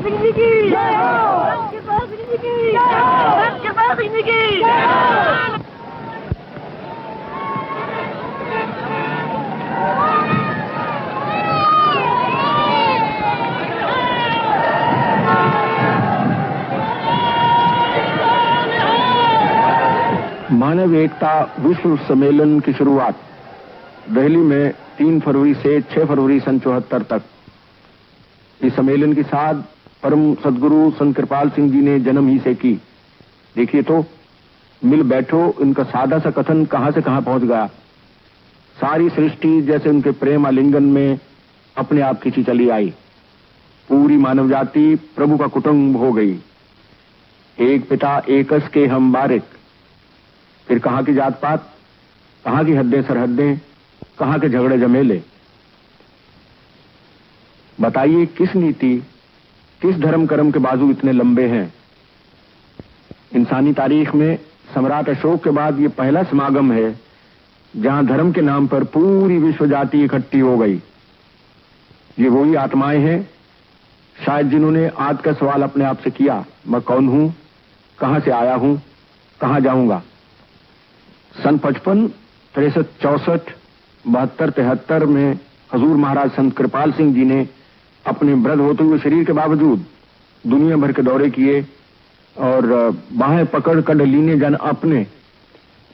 सिंह जी की जय हो, सत्यपाल सिंह जी की जय हो, सत्यपाल सिंह जी की जय हो। मानव एकता विश्व सम्मेलन की शुरुआत दिल्ली में 3 फरवरी से 6 फरवरी सन 74 तक। इस सम्मेलन की साध परम सदगुरु संत कृपाल सिंह जी ने जन्म ही से की। देखिए तो मिल बैठो, इनका सादा सा कथन कहां से कहां पहुंच गया। सारी सृष्टि जैसे उनके प्रेम आलिंगन में अपने आप खिंची चली आई। पूरी मानव जाति प्रभु का कुटुंब हो गई। एक पिता एकस के हम बारिक। फिर कहां की जात पात, कहां की हद्दें सरहदें, कहां के झगड़े जमेले। बताइए किस नीति, किस धर्म कर्म के बाजू इतने लंबे हैं। इंसानी तारीख में सम्राट अशोक के बाद ये पहला समागम है जहां धर्म के नाम पर पूरी विश्व जाति इकट्ठी हो गई। ये वही आत्माएं हैं शायद जिन्होंने आज का सवाल अपने आप से किया, मैं कौन हूं, कहां से आया हूं, कहां जाऊंगा। सन 55, 63, 64, 72, 73 में हजूर महाराज संत कृपाल सिंह जी ने अपने वृद्ध होते हुए शरीर के बावजूद दुनिया भर के दौरे किए और बाहें पकड़ कर लीने जन अपने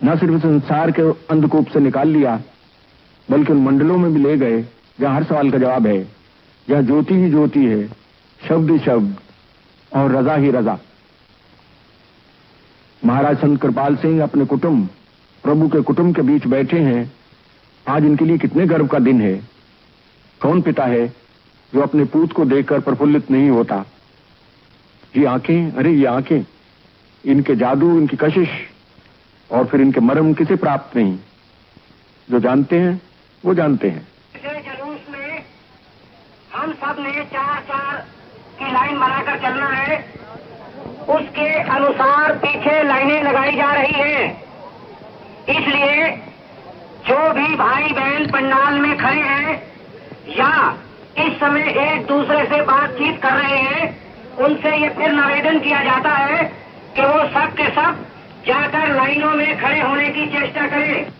न सिर्फ संसार के अंधकूप से निकाल लिया बल्कि उन मंडलों में भी ले गए जहां हर सवाल का जवाब है, जहां ज्योति ही ज्योति है, शब्द ही शब्द और रजा ही रजा। महाराज संत कृपाल सिंह अपने कुटुंब, प्रभु के कुटुंब के बीच बैठे हैं। आज इनके लिए कितने गर्व का दिन है। कौन पिता है जो अपने पूत को देखकर प्रफुल्लित नहीं होता। ये आंखें, अरे ये आंखें, इनके जादू, इनकी कशिश और फिर इनके मर्म किसे प्राप्त नहीं। जो जानते हैं वो जानते हैं। जुलूस में हम सब ने 4-4 की लाइन बनाकर चलना है। उसके अनुसार पीछे लाइनें लगाई जा रही हैं। इसलिए जो भी भाई बहन पंडाल में खड़े हैं या इस समय एक दूसरे से बातचीत कर रहे हैं, उनसे ये फिर निवेदन किया जाता है कि वो सब के सब जाकर लाइनों में खड़े होने की चेष्टा करें।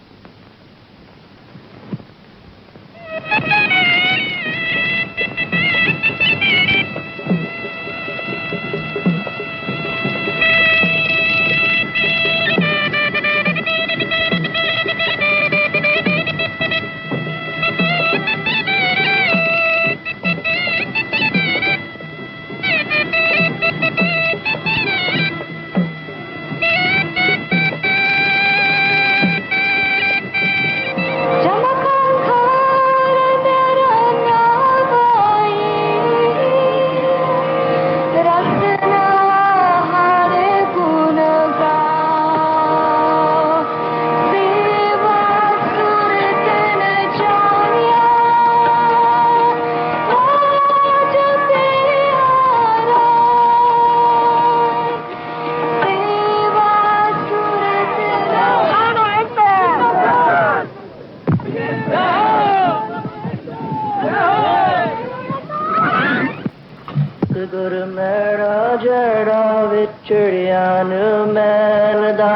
सतगुर मेरा जड़ा विचड़िया मैनदा,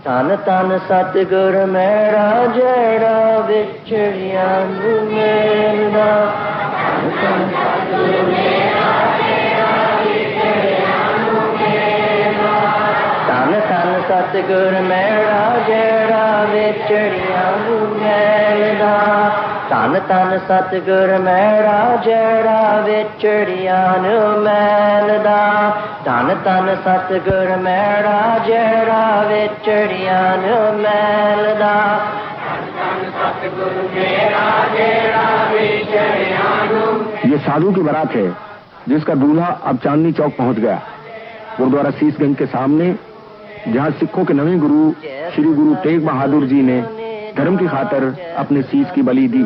तन तन सतगुर मेरा जड़ा विचड़िया मैनदा, तन तन सतगुर मेरा जड़ा विचड़िया मैनदा, तन तन सतगुर मेरा जड़ा विचड़िया मैनदा, तन तन सतगुर मेरा जड़ा विचड़िया मैनदा, तन तन सतगुर मेरा जड़ा विचड़िया मैनदा, तन तन सतगुर मेरा जड़ा विचड़िया। ये साधु की बारात है जिसका दूल्हा अब चांदनी चौक पहुंच गया। गुरुद्वारा शीशगंज के सामने जहां सिखों के नवे गुरु श्री गुरु तेग बहादुर जी ने धर्म की खातिर अपने शीश की बलि दी।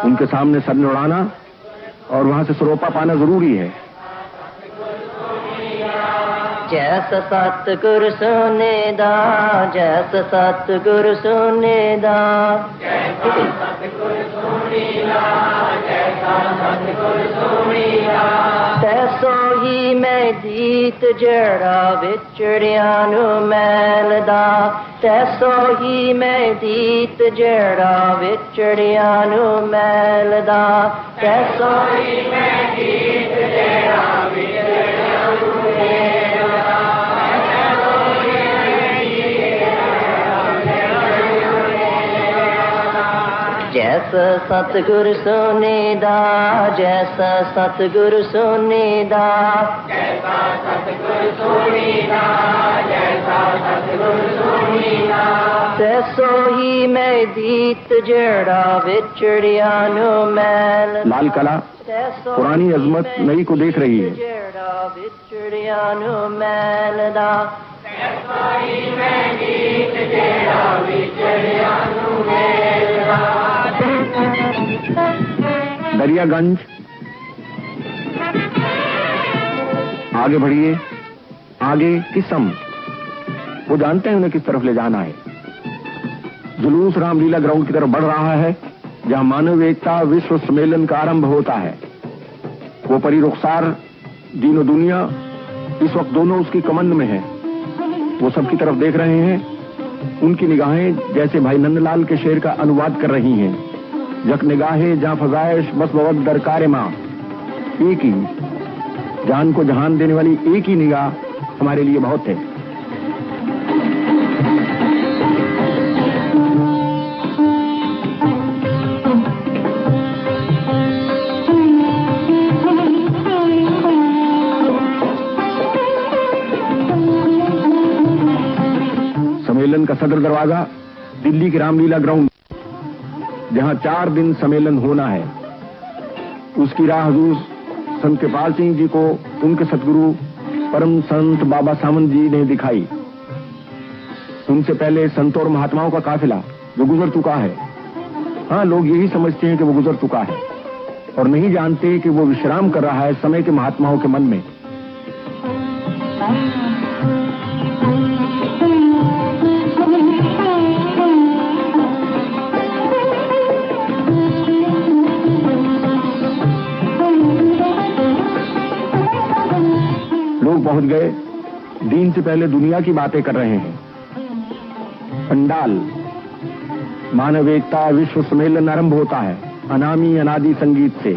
उनके सामने सर उड़ाना और वहां से सरोपा पाना जरूरी है। जैसा सतगुर सोने दा, जैसा सतगुर सोने दा, जैसा सतगुर तैसो ही मैं दीत जड़ा विचड़िया नु मैलदा तैसो ही मैं दीत जड़ा विचड़िया नु मैलदा तैसो ही मैं दीत जड़ा विचड़िया नु मैलदा जैसा सतगुर सोनेदा जैसा सतगुर सोनेदा जैसा सतगुर सोनेदा जैसा सतगुर सोनेदा तैसो ही मैं दीत जड़ा विचड़िया नु मैल लाल कला पुरानी अजमत नई को देख रही है। जड़ा विचड़िया नु मैलदा तैसो ही मैं दीत जड़ा विचड़िया नु मैलदा दरियागंज आगे बढ़िए, आगे किस्म वो जानते हैं उन्हें किस तरफ ले जाना है। जुलूस रामलीला ग्राउंड की तरफ बढ़ रहा है जहां मानव एकता विश्व सम्मेलन का आरंभ होता है। वो परी रुखसार दीनो दुनिया इस वक्त दोनों उसकी कमंद में है। वो सबकी तरफ देख रहे हैं। उनकी निगाहें जैसे भाई नंदलाल के शेर का अनुवाद कर रही हैं। जक निगाहे जहां फजाइश बस वक्त दरकार मां, एक ही जान को जहान देने वाली एक ही निगाह हमारे लिए बहुत है। सम्मेलन का सदर दरवाजा दिल्ली के रामलीला ग्राउंड जहां 4 दिन सम्मेलन होना है, उसकी राह हजूर संत कृपाल सिंह जी को उनके सतगुरु परम संत बाबा सामंत जी ने दिखाई। उनसे पहले संतों और महात्माओं का काफिला जो गुजर चुका है। हाँ, लोग यही समझते हैं कि वो गुजर चुका है और नहीं जानते कि वो विश्राम कर रहा है समय के महात्माओं के मन में। लोग पहुंच गए, दीन से पहले दुनिया की बातें कर रहे हैं। पंडाल मानव एकता विश्व सम्मेलन आरंभ होता है अनामी अनादि संगीत से।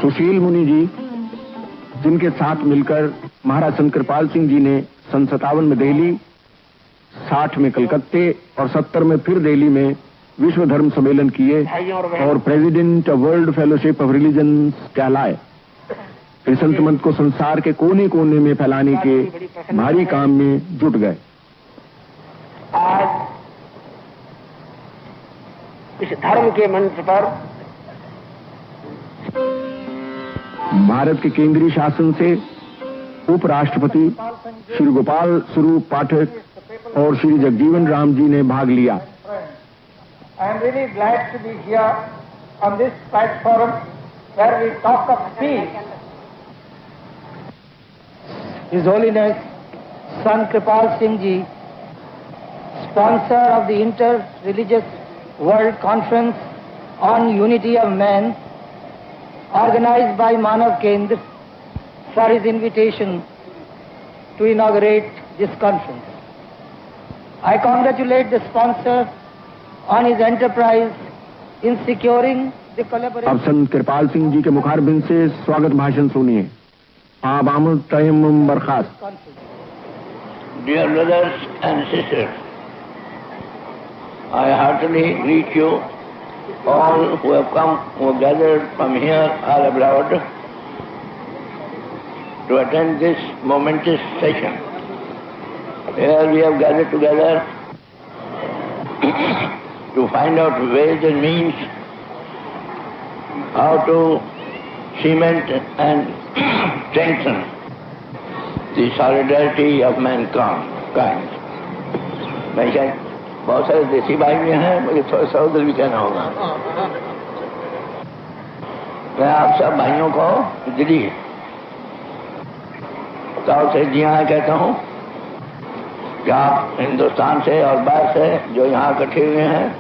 सुशील मुनि जी, जिनके साथ मिलकर महाराज संत कृपाल सिंह जी ने सन 57 में दिल्ली, 60 में कलकत्ते और 70 में फिर दिल्ली में विश्व धर्म सम्मेलन किए और president world fellowship of religion कहलाए। फिर संत मंत्र को संसार के कोने कोने में फैलाने के भारी काम में जुट गए। आज इस धर्म के मंच पर भारत के केंद्रीय शासन से उपराष्ट्रपति श्री गोपाल स्वरूप पाठक और श्री जगजीवन राम जी ने भाग लिया। I am really glad to be here on this platform where we talk of peace. His Holiness Sant Kripal Singh Ji, sponsor of the Inter-Religious World Conference on Unity of Man, organized by Manav Kendra, for his invitation to inaugurate this conference. I congratulate the sponsor on his enterprise in securing the collaboration. अब संत कृपाल सिंह जी के मुखारबिंद से स्वागत भाषण सुनिए। आप आमद तयम्मुम बरखास्त। Dear brothers and sisters, I heartily greet you all who have come, who have gathered from here or abroad to attend this momentous session. Here we have gathered together to find out ways and means how to cement and strengthen the solidarity of mankind. मैं शायद बहुत सारे देसी भाई भी हैं, मुझे थोड़ा सा उधर भी कहना होगा। मैं आप सब भाइयों को दिल्ली तौर से जी हाँ कहता हूँ कि आप हिंदुस्तान से और बाहर से जो यहाँ इकट्ठे हुए हैं,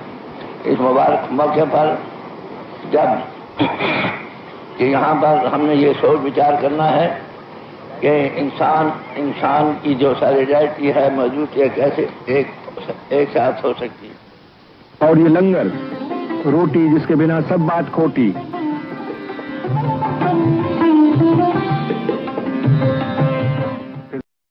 इस मुबारक मौके पर जब कि यहाँ पर हमने ये सोच विचार करना है कि इंसान की जो सॉलिडरिटी है मौजूद है, कैसे एक साथ हो सकती है। और ये लंगर रोटी जिसके बिना सब बात खोटी।